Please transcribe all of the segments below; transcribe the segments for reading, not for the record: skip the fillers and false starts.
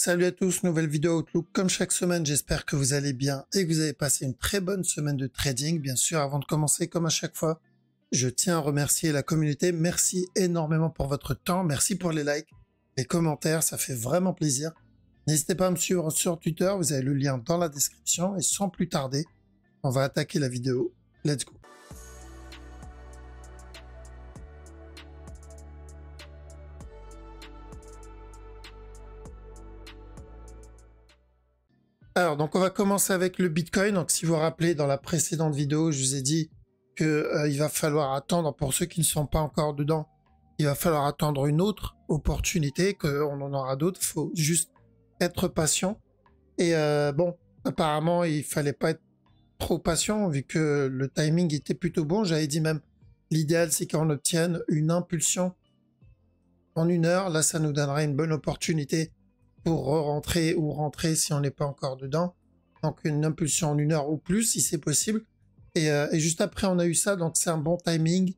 Salut à tous, nouvelle vidéo Outlook. Comme chaque semaine, j'espère que vous allez bien et que vous avez passé une très bonne semaine de trading. Bien sûr, avant de commencer, comme à chaque fois, je tiens à remercier la communauté. Merci énormément pour votre temps. Merci pour les likes, les commentaires, ça fait vraiment plaisir. N'hésitez pas à me suivre sur Twitter, vous avez le lien dans la description. Et sans plus tarder, on va attaquer la vidéo. Let's go. Alors, donc on va commencer avec le Bitcoin. Donc, si vous vous rappelez, dans la précédente vidéo, je vous ai dit que il va falloir attendre, pour ceux qui ne sont pas encore dedans, il va falloir attendre une autre opportunité, qu'on en aura d'autres. Il faut juste être patient. Et bon, apparemment, il fallait pas être trop patient, vu que le timing était plutôt bon. J'avais dit même, l'idéal, c'est qu'on obtienne une impulsion en 1 heure. Là, ça nous donnerait une bonne opportunité pour rentrer ou rentrer si on n'est pas encore dedans. Donc une impulsion en 1 heure ou plus si c'est possible. Et juste après on a eu ça, donc c'est un bon timing.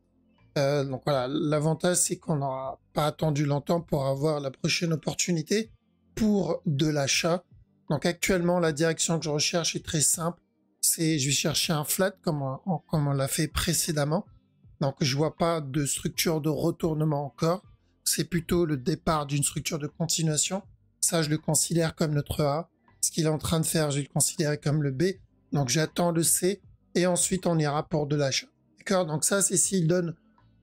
Donc voilà, l'avantage c'est qu'on n'aura pas attendu longtemps pour avoir la prochaine opportunité pour de l'achat. Donc actuellement la direction que je recherche est très simple. C'est je vais chercher un flat comme on l'a fait précédemment. Donc je vois pas de structure de retournement encore. C'est plutôt le départ d'une structure de continuation. Ça, je le considère comme notre A. Ce qu'il est en train de faire, je vais le considérer comme le B. Donc, j'attends le C. Et ensuite, on ira pour de l'achat. D'accord? Donc, ça, c'est s'il donne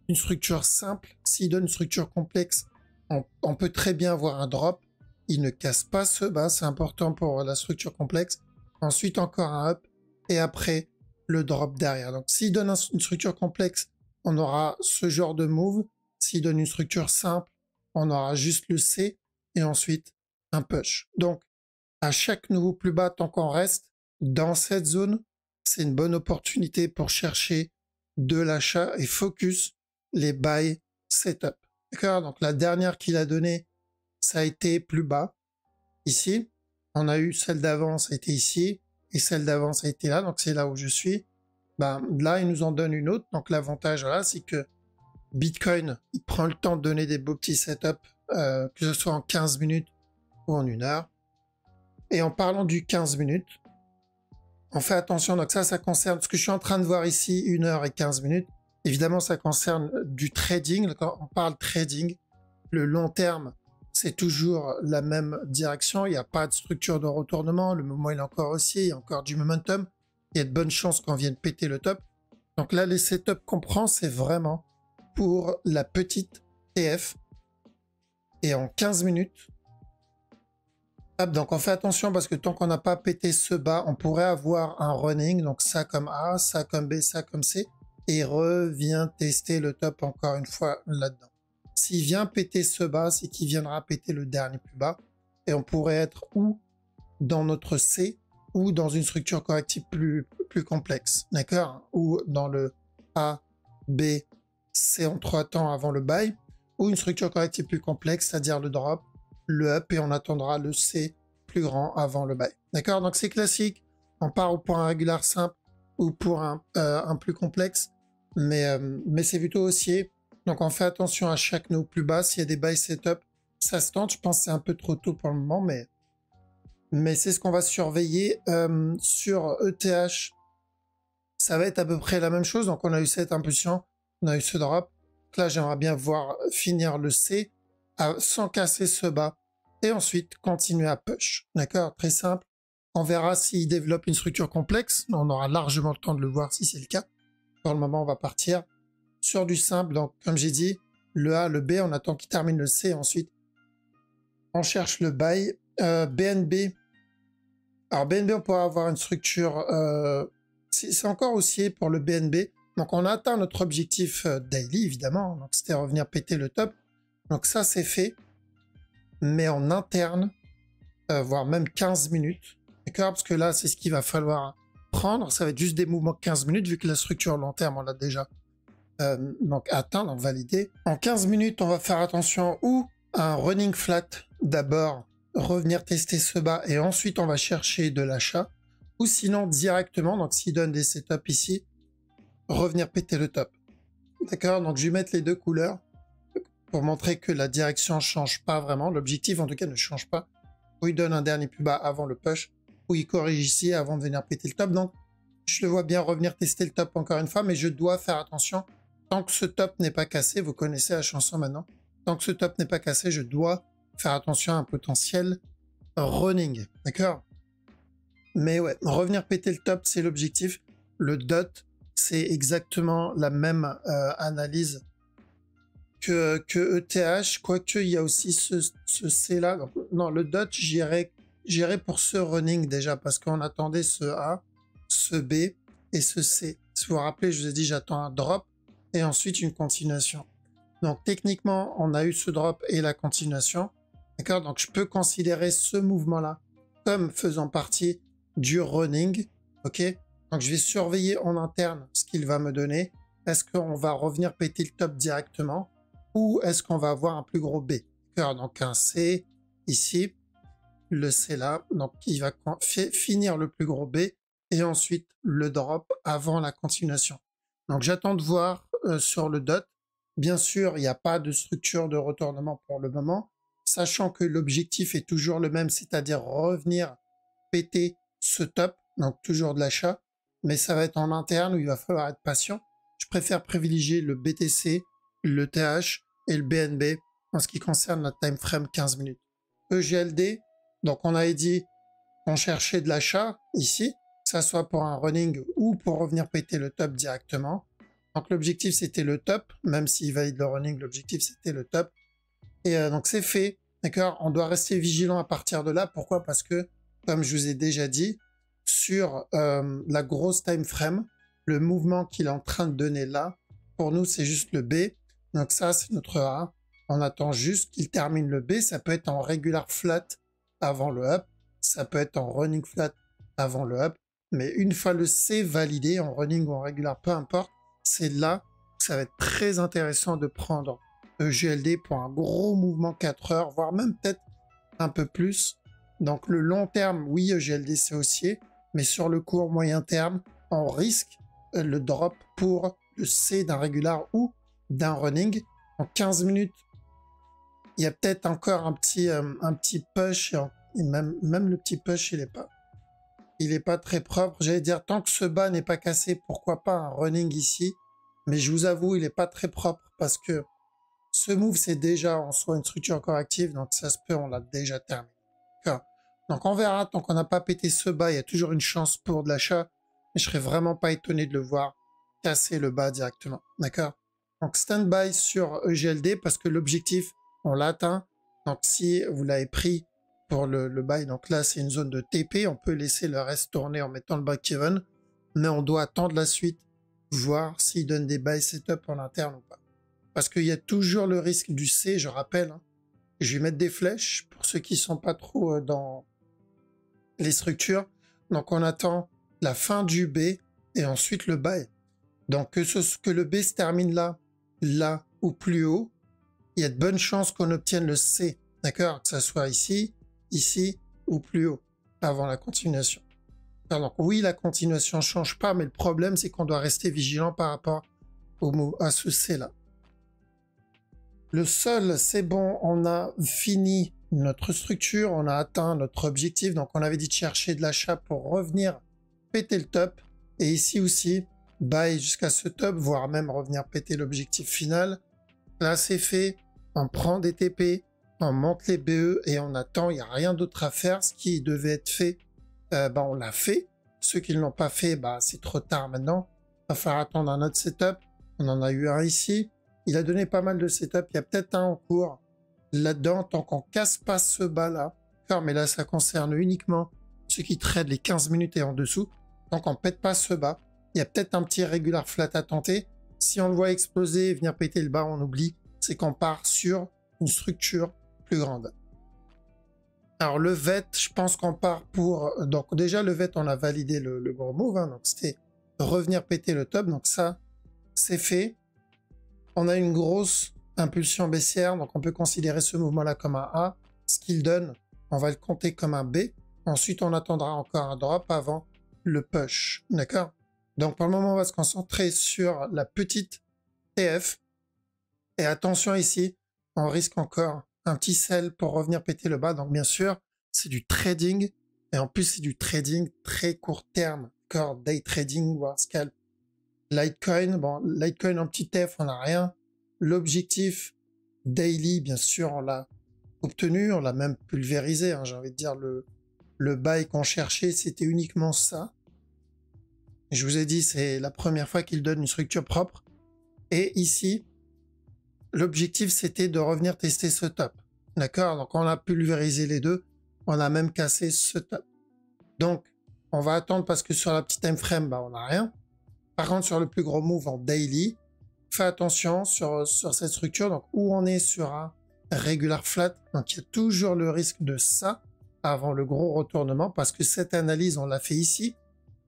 une structure simple. S'il donne une structure complexe, on peut très bien avoir un drop. Il ne casse pas ce bas. C'est important pour la structure complexe. Ensuite, encore un up. Et après, le drop derrière. Donc, s'il donne une structure complexe, on aura ce genre de move. S'il donne une structure simple, on aura juste le C. Et ensuite, un push. Donc, à chaque nouveau plus bas, tant qu'on reste dans cette zone, c'est une bonne opportunité pour chercher de l'achat et focus les buy setup. D'accord? Donc, la dernière qu'il a donnée, ça a été plus bas. Ici, on a eu celle d'avant, ça a été ici, et celle d'avant, ça a été là. Donc, c'est là où je suis. Ben, là, il nous en donne une autre. Donc, l'avantage, là, c'est que Bitcoin, il prend le temps de donner des beaux petits setups, que ce soit en 15 minutes ou en 1 heure. Et en parlant du 15 minutes, on fait attention, donc ça concerne ce que je suis en train de voir ici, 1 heure et 15 minutes. Évidemment, ça concerne du trading. Quand on parle trading, le long terme, c'est toujours la même direction. Il n'y a pas de structure de retournement. Le mouvement, il est encore haussier, il y a encore du momentum. Il y a de bonnes chances qu'on vienne péter le top. Donc là, les setups qu'on prend, c'est vraiment pour la petite TF. Et en 15 minutes, hop, donc on fait attention parce que tant qu'on n'a pas pété ce bas, on pourrait avoir un running, donc ça comme A, ça comme B, ça comme C, et revient tester le top encore une fois là-dedans. S'il vient péter ce bas, c'est qu'il viendra péter le dernier plus bas, et on pourrait être ou dans notre C, ou dans une structure corrective plus complexe, d'accord? Ou dans le A, B, C en 3 temps avant le buy, ou une structure corrective plus complexe, c'est-à-dire le drop, le up, et on attendra le C plus grand avant le buy. D'accord? Donc c'est classique. On part pour un régulier simple ou pour un plus complexe, mais c'est plutôt haussier. Donc on fait attention à chaque nœud plus bas. S'il y a des buy setup, ça se tente. Je pense que c'est un peu trop tôt pour le moment, mais c'est ce qu'on va surveiller. Sur ETH, ça va être à peu près la même chose. Donc on a eu cette impulsion, on a eu ce drop. Là, j'aimerais bien voir finir le C sans casser ce bas et ensuite continuer à push. D'accord? Très simple. On verra s'il développe une structure complexe. On aura largement le temps de le voir si c'est le cas. Pour le moment, on va partir sur du simple. Donc, comme j'ai dit, le A, le B, on attend qu'il termine le C. Ensuite, on cherche le buy. BNB. Alors, BNB, on pourra avoir une structure... c'est encore haussier pour le BNB. Donc, on a atteint notre objectif daily, évidemment. Donc, c'était revenir péter le top. Donc, ça, c'est fait. Mais en interne, voire même 15 minutes. D'accord? Parce que là, c'est ce qu'il va falloir prendre. Ça va être juste des mouvements de 15 minutes, vu que la structure long terme, on l'a déjà donc atteint, donc validé. En 15 minutes, on va faire attention ou à un running flat d'abord, revenir tester ce bas, et ensuite, on va chercher de l'achat. Ou sinon, directement, donc s'il donne des setups ici, revenir péter le top. D'accord? Donc, je vais mettre les deux couleurs pour montrer que la direction ne change pas vraiment. L'objectif, en tout cas, ne change pas. ou il donne un dernier plus bas avant le push, ou il corrige ici avant de venir péter le top. Donc, je le vois bien revenir tester le top encore une fois, mais je dois faire attention. Tant que ce top n'est pas cassé, vous connaissez la chanson maintenant, tant que ce top n'est pas cassé, je dois faire attention à un potentiel running, d'accord? Mais ouais, revenir péter le top, c'est l'objectif. Le dot, c'est exactement la même analyse que ETH, quoique il y a aussi ce C là. Donc, non, le dot, j'irai pour ce running déjà, parce qu'on attendait ce A, ce B et ce C. Si vous vous rappelez, je vous ai dit j'attends un drop et ensuite une continuation. Donc techniquement, on a eu ce drop et la continuation. D'accord? Donc je peux considérer ce mouvement-là comme faisant partie du running. Ok? Donc je vais surveiller en interne ce qu'il va me donner. Est-ce qu'on va revenir péter le top directement ou est-ce qu'on va avoir un plus gros B? D'accord? Donc un C ici, le C là. Donc il va finir le plus gros B et ensuite le drop avant la continuation. Donc j'attends de voir sur le dot. Bien sûr, il n'y a pas de structure de retournement pour le moment, sachant que l'objectif est toujours le même, c'est-à-dire revenir péter ce top, donc toujours de l'achat, mais ça va être en interne où il va falloir être patient. Je préfère privilégier le BTC, le TH et le BNB en ce qui concerne la time frame 15 minutes. EGLD, donc on avait dit qu'on cherchait de l'achat ici, que ça soit pour un running ou pour revenir péter le top directement. Donc l'objectif c'était le top, même s'il valide le running, l'objectif c'était le top. Et donc c'est fait, d'accord? On doit rester vigilant à partir de là. Pourquoi? Parce que, comme je vous ai déjà dit, sur la grosse time frame, le mouvement qu'il est en train de donner là, pour nous c'est juste le B. Donc ça c'est notre A. On attend juste qu'il termine le B. Ça peut être en regular flat avant le up. Ça peut être en running flat avant le up. Mais une fois le C validé, en running ou en regular, peu importe, c'est là que ça va être très intéressant de prendre EGLD pour un gros mouvement 4 heures, voire même peut-être un peu plus. Donc le long terme, oui, EGLD c'est haussier, mais sur le court moyen terme, on risque le drop pour le C d'un régular ou d'un running. En 15 minutes, il y a peut-être encore un petit push, et même le petit push, il est pas très propre. J'allais dire, tant que ce bas n'est pas cassé, pourquoi pas un running ici. Mais je vous avoue, il est pas très propre parce que ce move, c'est déjà en soi une structure corrective. Donc ça se peut, on l'a déjà terminé. Donc on verra, tant qu'on n'a pas pété ce bas, il y a toujours une chance pour de l'achat. Mais je serais vraiment pas étonné de le voir casser le bas directement. D'accord? Donc stand-by sur EGLD parce que l'objectif, on l'a atteint. Donc si vous l'avez pris pour le buy, donc là c'est une zone de TP, on peut laisser le reste tourner en mettant le break-even, mais on doit attendre la suite, voir s'il donne des buy setup en interne ou pas. Parce qu'il y a toujours le risque du C, je rappelle. Hein. Je vais mettre des flèches pour ceux qui sont pas trop dans les structures. Donc on attend la fin du B et ensuite le buy. Donc que le B se termine là ou plus haut, il y a de bonnes chances qu'on obtienne le C. D'accord? Que ça soit ici, ici ou plus haut avant la continuation. Donc oui, la continuation ne change pas, mais le problème c'est qu'on doit rester vigilant par rapport à ce C là. Le sol, c'est bon, on a fini notre structure, on a atteint notre objectif, donc on avait dit de chercher de l'achat pour revenir péter le top, et ici aussi, buy jusqu'à ce top, voire même revenir péter l'objectif final. Là c'est fait, on prend des TP, on monte les BE et on attend, il n'y a rien d'autre à faire, ce qui devait être fait, on l'a fait. Ceux qui ne l'ont pas fait, c'est trop tard maintenant, il va falloir attendre un autre setup, on en a eu un ici. Il a donné pas mal de setup. Il y a peut-être un en cours là-dedans, tant qu'on casse pas ce bas-là. Mais là, ça concerne uniquement ceux qui trade les 15 minutes et en dessous. Tant qu'on pète pas ce bas, il y a peut-être un petit regular flat à tenter. Si on le voit exploser et venir péter le bas, on oublie. C'est qu'on part sur une structure plus grande. Alors le VET, je pense qu'on part pour... Donc déjà, le VET, on a validé le gros move. Hein, donc c'était revenir péter le top. Donc ça, c'est fait. On a une grosse impulsion baissière, donc on peut considérer ce mouvement-là comme un A. Ce qu'il donne, on va le compter comme un B. Ensuite, on attendra encore un drop avant le push. D'accord? Donc pour le moment, on va se concentrer sur la petite TF. Et attention ici, on risque encore un petit sell pour revenir péter le bas. Donc bien sûr, c'est du trading. Et en plus, c'est du trading très court terme. D'accord, day trading, voire scalp. Litecoin, bon, Litecoin en petit F, on n'a rien. L'objectif daily, bien sûr, on l'a obtenu, on l'a même pulvérisé. Hein, j'ai envie de dire, le buy qu'on cherchait, c'était uniquement ça. Je vous ai dit, c'est la première fois qu'il donne une structure propre. Et ici, l'objectif, c'était de revenir tester ce top. D'accord? Donc, on a pulvérisé les deux. On a même cassé ce top. Donc, on va attendre parce que sur la petite time frame, bah, on n'a rien. Par contre, sur le plus gros move en daily, fais attention sur cette structure. Donc, où on est sur un regular flat. Donc, il y a toujours le risque de ça avant le gros retournement parce que cette analyse, on l'a fait ici.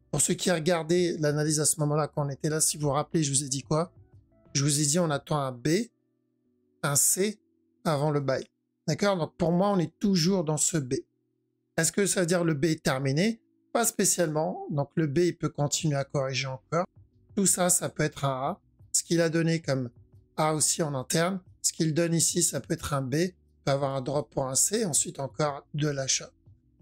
Pour ceux qui regardaient l'analyse à ce moment-là, quand on était là, si vous vous rappelez, je vous ai dit quoi? Je vous ai dit, on attend un B, un C avant le buy. D'accord? Donc, pour moi, on est toujours dans ce B. Est-ce que ça veut dire le B est terminé? Pas spécialement. Donc, le B, il peut continuer à corriger encore. Tout ça, ça peut être un A. Ce qu'il a donné comme A aussi en interne. Ce qu'il donne ici, ça peut être un B. Il peut avoir un drop pour un C. Ensuite, encore de l'achat.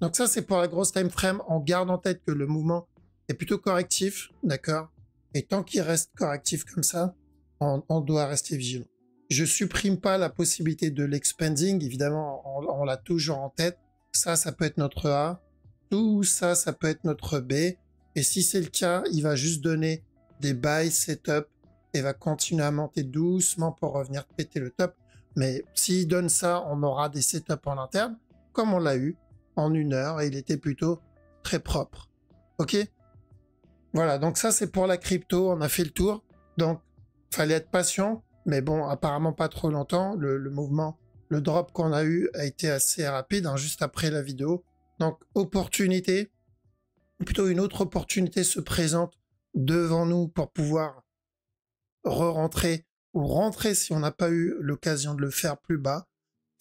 Donc, ça, c'est pour la grosse time frame. On garde en tête que le mouvement est plutôt correctif. D'accord? Et tant qu'il reste correctif comme ça, on doit rester vigilant. Je supprime pas la possibilité de l'expanding. Évidemment, on l'a toujours en tête. Ça peut être notre A. Tout ça, ça peut être notre B. Et si c'est le cas, il va juste donner des buy, setup et va continuer à monter doucement pour revenir péter le top. Mais s'il donne ça, on aura des setups en interne, comme on l'a eu en 1 heure et il était plutôt très propre. Ok? Voilà, donc ça c'est pour la crypto, on a fait le tour. Donc, fallait être patient, mais bon, apparemment pas trop longtemps. Le mouvement, le drop qu'on a eu a été assez rapide, hein, juste après la vidéo. Donc, opportunité, plutôt une autre opportunité se présente devant nous pour pouvoir re-rentrer ou rentrer si on n'a pas eu l'occasion de le faire plus bas.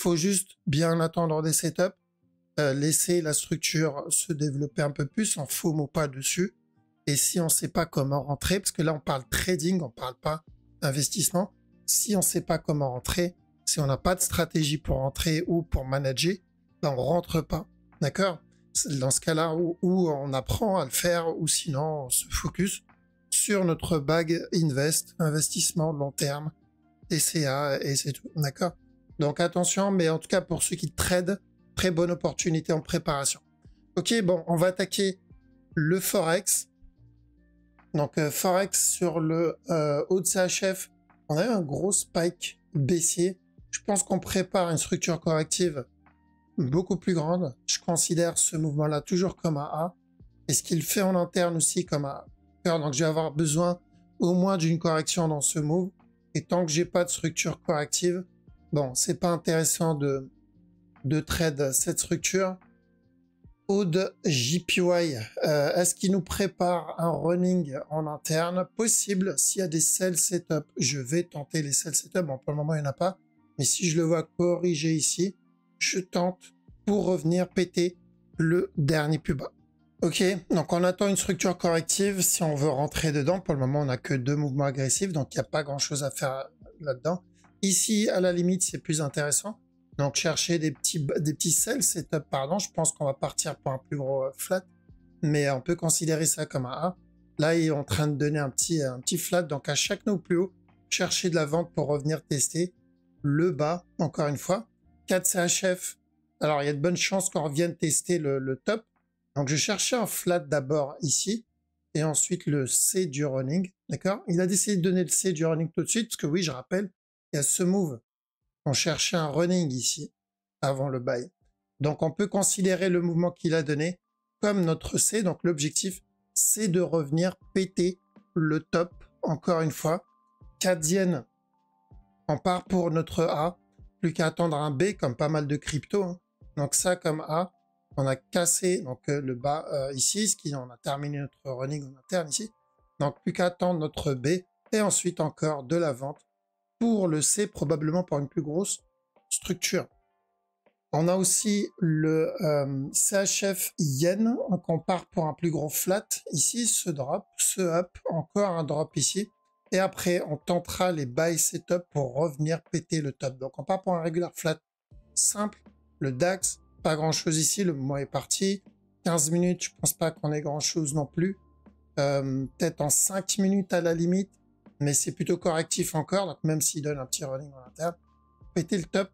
Faut juste bien attendre des setups, laisser la structure se développer un peu plus, en FOMO pas dessus. Et si on ne sait pas comment rentrer, parce que là on parle trading, on ne parle pas investissement, si on ne sait pas comment rentrer, si on n'a pas de stratégie pour rentrer ou pour manager, ben on ne rentre pas. D'accord? Dans ce cas-là, où on apprend à le faire, ou sinon on se focus sur notre bag invest, investissement long terme, TCA, et c'est tout. D'accord? Donc attention, mais en tout cas pour ceux qui tradent, très bonne opportunité en préparation. Ok, bon, on va attaquer le Forex. Donc Forex sur le haut de CHF, on a eu un gros spike baissier. Je pense qu'on prépare une structure corrective beaucoup plus grande. Je considère ce mouvement-là toujours comme un A. Et ce qu'il fait en interne aussi comme un A. Donc je vais avoir besoin au moins d'une correction dans ce move. Et tant que j'ai pas de structure corrective, bon, c'est pas intéressant de trade cette structure. Aude JPY, est-ce qu'il nous prépare un running en interne? Possible, s'il y a des sell setup, je vais tenter les sell setup. Bon, pour le moment, il n'y en a pas. Mais si je le vois corriger ici, je tente pour revenir péter le dernier plus bas. Ok, donc on attend une structure corrective si on veut rentrer dedans. Pour le moment, on n'a que 2 mouvements agressifs, donc il n'y a pas grand-chose à faire là-dedans. Ici, à la limite, c'est plus intéressant. Donc chercher des petits sell setup, pardon. Je pense qu'on va partir pour un plus gros flat, mais on peut considérer ça comme un A. Là, il est en train de donner un petit flat, donc à chaque nœud plus haut, chercher de la vente pour revenir tester le bas, encore une fois. 4 CHF, alors il y a de bonnes chances qu'on revienne tester le top. Donc je cherchais un flat d'abord ici, et ensuite le C du running, d'accord? Il a décidé de donner le C du running tout de suite, parce que oui, je rappelle, il y a ce move. On cherchait un running ici, avant le buy. Donc on peut considérer le mouvement qu'il a donné comme notre C. Donc l'objectif, c'est de revenir péter le top, encore une fois. 4 yens, on part pour notre A. Plus qu'à attendre un B, comme pas mal de crypto. Hein. Donc ça comme A, on a cassé donc, le bas ici, on a terminé notre running en interne ici. Donc plus qu'à attendre notre B, et ensuite encore de la vente pour le C, probablement pour une plus grosse structure. On a aussi le CHF Yen, donc on part pour un plus gros flat ici, ce drop, ce up, encore un drop ici, et après on tentera les buy setup pour revenir péter le top. Donc on part pour un regular flat simple, le DAX, pas grand chose ici, le mouvement est parti. 15 minutes, je pense pas qu'on ait grand chose non plus. Peut-être en 5 minutes à la limite, mais c'est plutôt correctif encore, donc même s'il donne un petit running en interne, péter le top.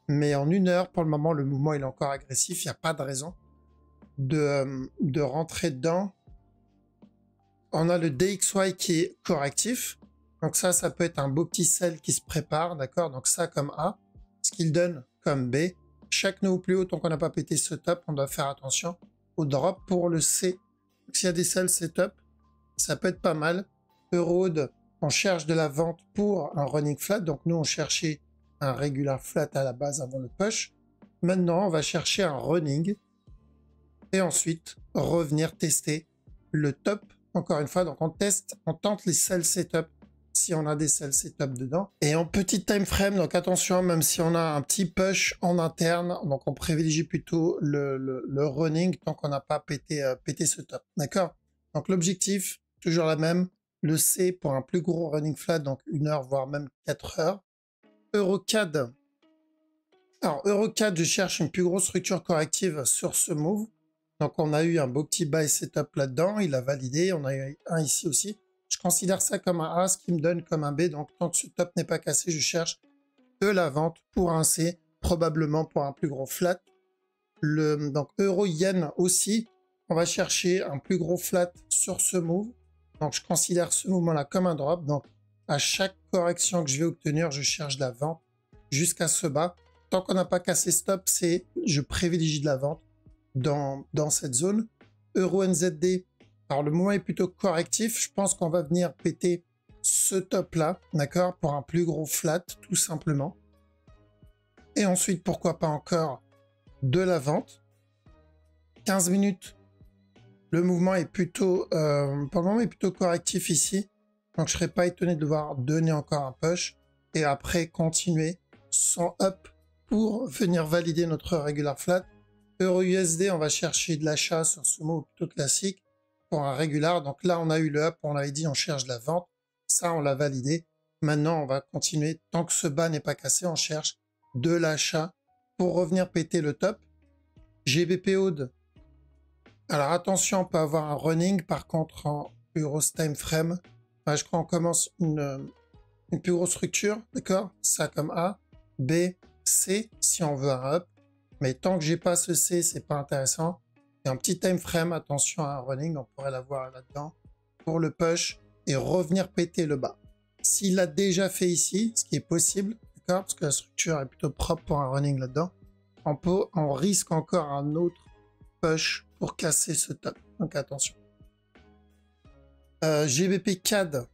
Mais en 1 heure, pour le moment, le mouvement il est encore agressif, il n'y a pas de raison de rentrer dedans. On a le DXY qui est correctif. Donc ça peut être un beau petit sell qui se prépare, d'accord? Donc ça comme A, ce qu'il donne comme B. Chaque nœud au plus haut, tant qu'on n'a pas pété ce top, on doit faire attention au drop pour le C. S'il y a des sells, c'est top. Ça peut être pas mal. Euroad, on cherche de la vente pour un running flat. Donc nous, on cherchait un regular flat à la base avant le push. Maintenant, on va chercher un running. Et ensuite, revenir tester le top. Encore une fois, donc on tente les sell setup si on a des sell setup dedans. Et en petit time frame, donc attention, même si on a un petit push en interne, donc on privilégie plutôt le running tant qu'on n'a pas pété ce top. D'accord? Donc l'objectif, toujours la même, le C pour un plus gros running flat, donc 1 heure, voire même 4 heures. Eurocad. Alors Eurocad, je cherche une plus grosse structure corrective sur ce move. Donc on a eu un beau petit buy setup là-dedans, il a validé, on a eu un ici aussi. Je considère ça comme un A, ce qui me donne comme un B. Donc tant que ce top n'est pas cassé, je cherche de la vente pour un C, probablement pour un plus gros flat. Donc euro-yen aussi, on va chercher un plus gros flat sur ce move. Donc je considère ce mouvement-là comme un drop. Donc à chaque correction que je vais obtenir, je cherche de la vente jusqu'à ce bas. Tant qu'on n'a pas cassé stop, je privilégie de la vente dans cette zone. Euro-NZD, alors le mouvement est plutôt correctif. Je pense qu'on va venir péter ce top-là, d'accord, pour un plus gros flat, tout simplement. Et ensuite, pourquoi pas encore de la vente. 15 minutes. Le mouvement est plutôt, pour le moment, est plutôt correctif ici. Donc, je ne serais pas étonné de voir donner encore un push et après continuer son up pour venir valider notre regular flat. Euro-USD, on va chercher de l'achat sur ce mot plutôt classique pour un régular. Donc là, on a eu le up, on avait dit on cherche de la vente. Ça, on l'a validé. Maintenant, on va continuer. Tant que ce bas n'est pas cassé, on cherche de l'achat pour revenir péter le top. GBP Oud. Alors attention, on peut avoir un running. Par contre, en Euros Time Frame, je crois qu'on commence une plus grosse structure. D'accord? Ça comme A. B, C, si on veut un up. Mais tant que j'ai pas ce C, c'est pas intéressant. Et un petit time frame, attention à un running, on pourrait l'avoir là-dedans pour le push et revenir péter le bas. S'il l'a déjà fait ici, ce qui est possible, d'accord, parce que la structure est plutôt propre pour un running là-dedans, on risque encore un autre push pour casser ce top. Donc attention. GBP CAD.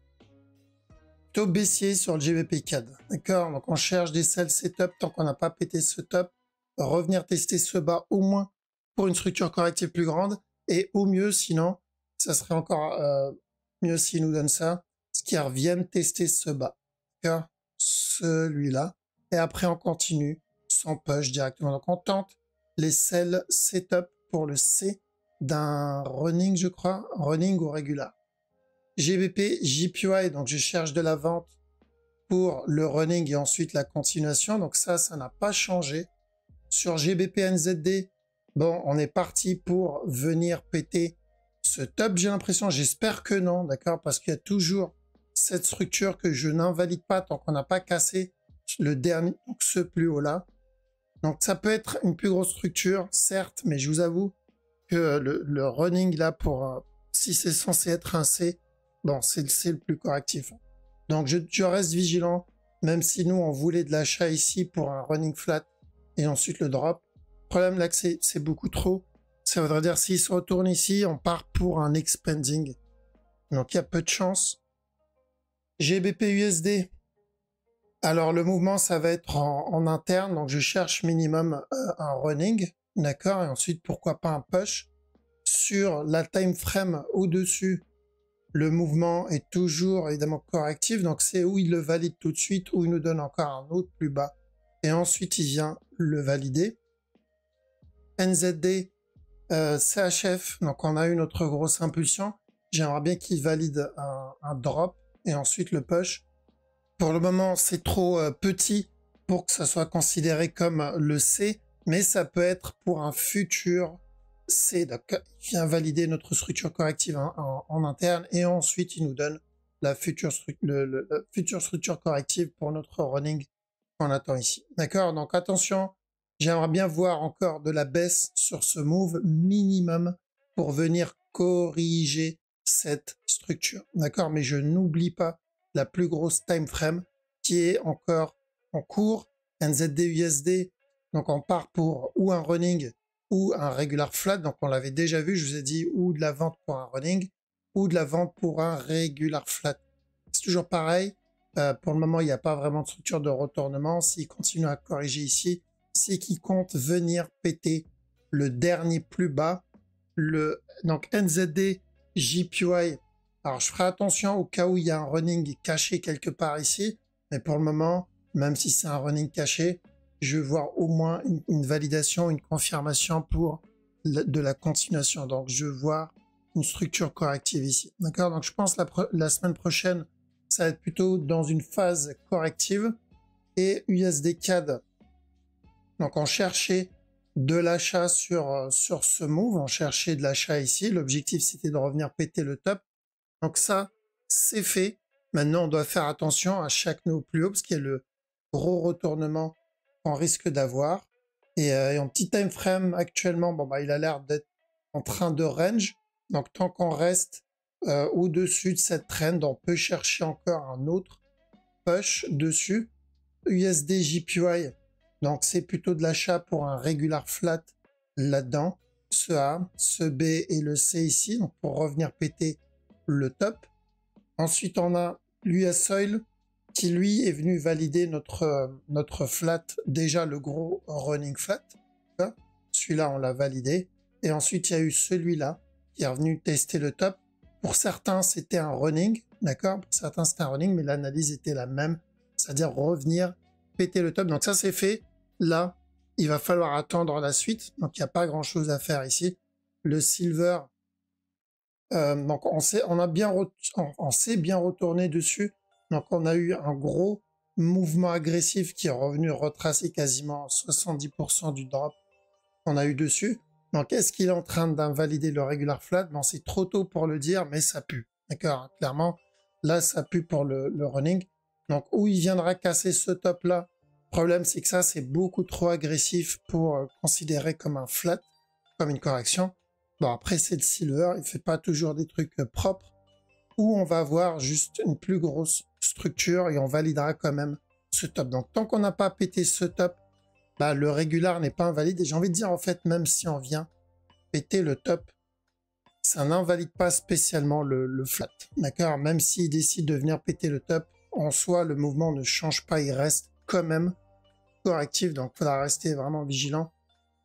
Plutôt baissier sur le GBP CAD. D'accord, donc on cherche des sell setup tant qu'on n'a pas pété ce top. Revenir tester ce bas au moins pour une structure corrective plus grande et au mieux sinon ça serait encore mieux s'il nous donne ça, ce qui revienne tester ce bas, d'accord, celui-là, et après on continue sans push directement. Donc on tente les sell setup pour le C d'un running, je crois, running ou régular. GBP JPY, donc je cherche de la vente pour le running et ensuite la continuation, donc ça n'a pas changé. Sur GBP NZD, bon, on est parti pour venir péter ce top, j'ai l'impression, j'espère que non, d'accord, parce qu'il y a toujours cette structure que je n'invalide pas tant qu'on n'a pas cassé le dernier, donc ce plus haut là. Donc ça peut être une plus grosse structure, certes, mais je vous avoue que le running là, si c'est censé être un C, bon, c'est le plus correctif. Donc je reste vigilant, même si nous on voulait de l'achat ici pour un running flat, et ensuite le drop. Le problème là que c'est beaucoup trop. Ça voudrait dire s'il se retourne ici, on part pour un expanding. Donc il y a peu de chance. GBP USD. Alors le mouvement ça va être en interne. Donc je cherche minimum un running. D'accord. Et ensuite pourquoi pas un push. Sur la time frame au-dessus, le mouvement est toujours évidemment correctif. Donc c'est où il le valide tout de suite, ou il nous donne encore un autre plus bas. Et ensuite, il vient le valider. NZD, CHF, donc on a eu notre grosse impulsion. J'aimerais bien qu'il valide un drop et ensuite le push. Pour le moment, c'est trop petit pour que ça soit considéré comme le C. mais ça peut être pour un futur C. Donc, il vient valider notre structure corrective en interne et ensuite il nous donne la future, la future structure corrective pour notre running qu'on attend ici. D'accord? Donc attention, j'aimerais bien voir encore de la baisse sur ce move minimum pour venir corriger cette structure. D'accord? Mais je n'oublie pas la plus grosse time frame qui est encore en cours, NZD USD. Donc on part pour ou un running ou un regular flat. Donc on l'avait déjà vu, je vous ai dit ou de la vente pour un running ou de la vente pour un regular flat. C'est toujours pareil. Pour le moment, il n'y a pas vraiment de structure de retournement. S'il continue à corriger ici, c'est qu'il compte venir péter le dernier plus bas. Donc NZD JPY. Alors je ferai attention au cas où il y a un running caché quelque part ici. Mais pour le moment, même si c'est un running caché, je veux voir au moins une validation, une confirmation pour de la continuation. Donc je veux voir une structure corrective ici. D'accord? Donc je pense la semaine prochaine, ça va être plutôt dans une phase corrective. Et USD CAD, donc on cherchait de l'achat sur ce move, on cherchait de l'achat ici. L'objectif c'était de revenir péter le top. Donc ça, c'est fait. Maintenant, on doit faire attention à chaque nouveau plus haut parce qu'il y a le gros retournement qu'on risque d'avoir. Et en petit time frame actuellement, bon bah il a l'air d'être en train de range. Donc tant qu'on reste au-dessus de cette trend, on peut chercher encore un autre push dessus. USD JPY, donc c'est plutôt de l'achat pour un regular flat là-dedans. Ce A, ce B et le C ici, donc pour revenir péter le top. Ensuite, on a l'US Oil qui, lui, est venu valider notre flat, déjà le gros running flat. Celui-là, on l'a validé. Et ensuite, il y a eu celui-là qui est revenu tester le top. Pour certains, c'était un running, d'accord? Pour certains, c'était un running, mais l'analyse était la même, c'est-à-dire revenir péter le top. Donc ça, c'est fait. Là, il va falloir attendre la suite. Donc, il n'y a pas grand-chose à faire ici. Le silver, donc on s'est bien retourné dessus. Donc on a eu un gros mouvement agressif qui est revenu retracer quasiment 70% du drop qu'on a eu dessus. Donc est-ce qu'il est en train d'invalider le regular flat? Bon, c'est trop tôt pour le dire, mais ça pue. D'accord? Clairement, là ça pue pour le running. Donc où il viendra casser ce top là? Le problème c'est que ça c'est beaucoup trop agressif pour considérer comme un flat, comme une correction. Bon, après, c'est le silver, il fait pas toujours des trucs propres, où on va avoir juste une plus grosse structure et on validera quand même ce top. Donc, tant qu'on n'a pas pété ce top, bah, le régular n'est pas invalide. Et j'ai envie de dire, en fait, même si on vient péter le top, ça n'invalide pas spécialement le flat. D'accord? Même s'il décide de venir péter le top, en soi, le mouvement ne change pas, il reste quand même correctif. Donc, il faudra rester vraiment vigilant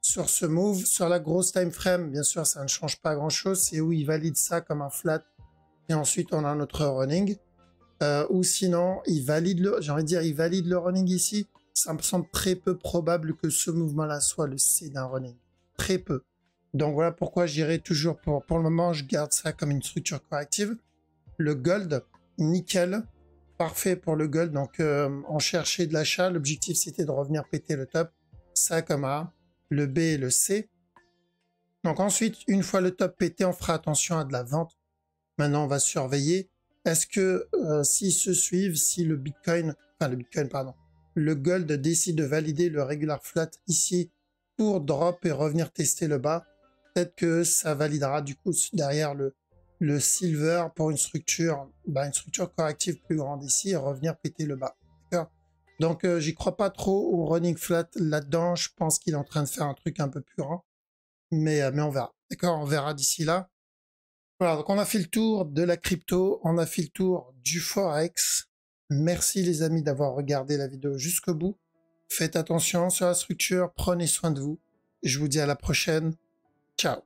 sur ce move. Sur la grosse time frame, bien sûr, ça ne change pas grand-chose. C'est où il valide ça comme un flat. Et ensuite, on a notre running. Ou sinon, il valide il valide le running ici. Ça me semble très peu probable que ce mouvement-là soit le C d'un running. Très peu. Donc voilà pourquoi j'irai toujours pour le moment, je garde ça comme une structure corrective. Le gold, nickel. Parfait pour le gold. Donc, on cherchait de l'achat. L'objectif, c'était de revenir péter le top. Ça comme A. Le B et le C. Donc ensuite, une fois le top pété, on fera attention à de la vente. Maintenant, on va surveiller. Est-ce que s'ils se suivent, si le gold décide de valider le regular flat ici pour drop et revenir tester le bas, peut-être que ça validera du coup derrière le silver pour une structure corrective plus grande ici et revenir péter le bas. D'accord? Donc, j'y crois pas trop au running flat là-dedans. Je pense qu'il est en train de faire un truc un peu plus grand. Mais on verra. D'accord? On verra d'ici là. Voilà, donc on a fait le tour de la crypto. On a fait le tour du Forex. Merci les amis d'avoir regardé la vidéo jusqu'au bout. Faites attention sur la structure. Prenez soin de vous. Je vous dis à la prochaine. Ciao!